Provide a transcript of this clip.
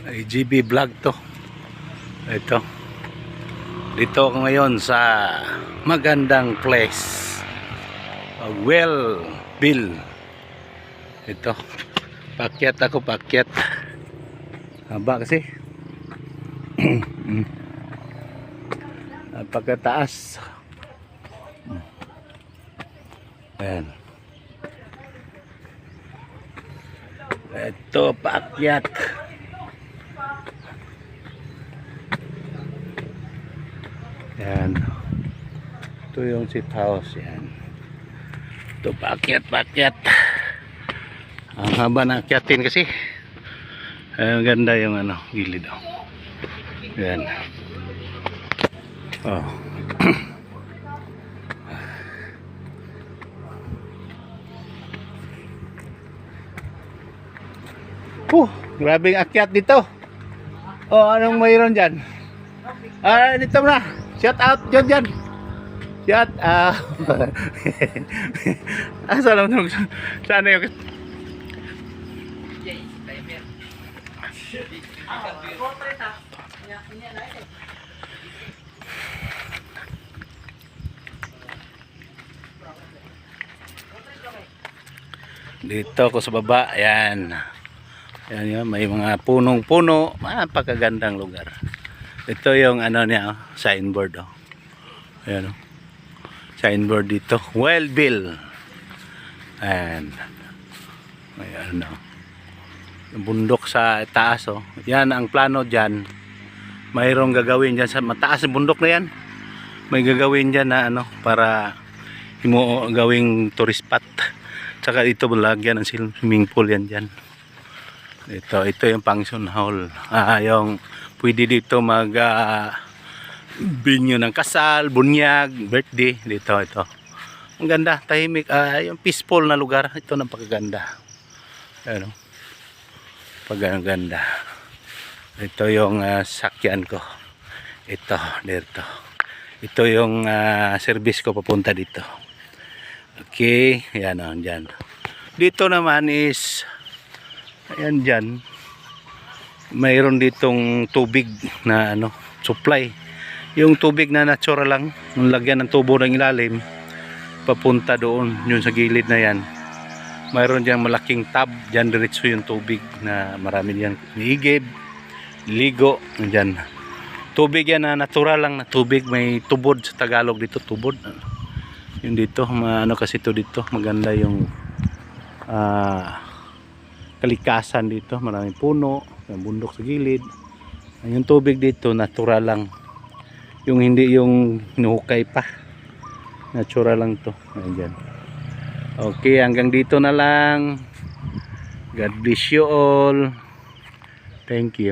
GB vlog to. Ito. Dito ako ngayon sa magandang place. Well Bill. Ito. Pakyat ako, pakyat. Haba kasi. Pagkataas. Ayan. Ito, paakyat. Ayan. Ito yung sit house. Ayan. Ito, paakyat, paakyat. Ang haba na akyatin kasi. Ayan, ganda yung gilid. Ayan. Oh. Grabing akyat dito. Oh, anong mayroon dyan? Dito na. Shout out dyan. Shout out. Saan naman? Saan na yung... Dito ako sa baba. Ayan. Ayan yun. May mga punong-puno. Napakagandang lugar. Ito yung niya, signboard. Ayan. Signboard dito. Well Bill. Ayan. Ayan. Yung bundok sa taas. Yan ang plano dyan. Mayroong gagawin dyan sa mataas ng bundok na yan. May gagawin dyan na para gawing tourist spot. Tsaka dito lagyan ng swimming pool yan dyan. Ito yung function hall. Yung pwede dito mag binyo ng kasal, bunyag, birthday. Dito, ito. Ang ganda, tahimik. Yung peaceful na lugar. Ito napakaganda. Ano? Paganda. Ito yung sakyan ko. Ito, dito. Ito yung service ko papunta dito. Okay, yan dyan. Dito naman is ayan dyan. Mayroon ditong tubig na supply. Yung tubig na natural lang, yung lagyan ng tubo ng ilalim papunta doon, yun sa gilid na yan. Mayroon dyan malaking tub, dyan diretso yung tubig na marami dyan niigib, ligo, dyan. Tubig yan na natural lang na tubig, may tubod sa Tagalog dito, tubod. Yung dito, kasi ito dito, maganda yung kalikasan dito, maraming puno, yung bundok sa gilid. Yung tubig dito, natural lang. Yung hindi yung hinukay pa. Natural lang to. Ayan. Okay, hanggang dito na lang. God bless you all. Thank you.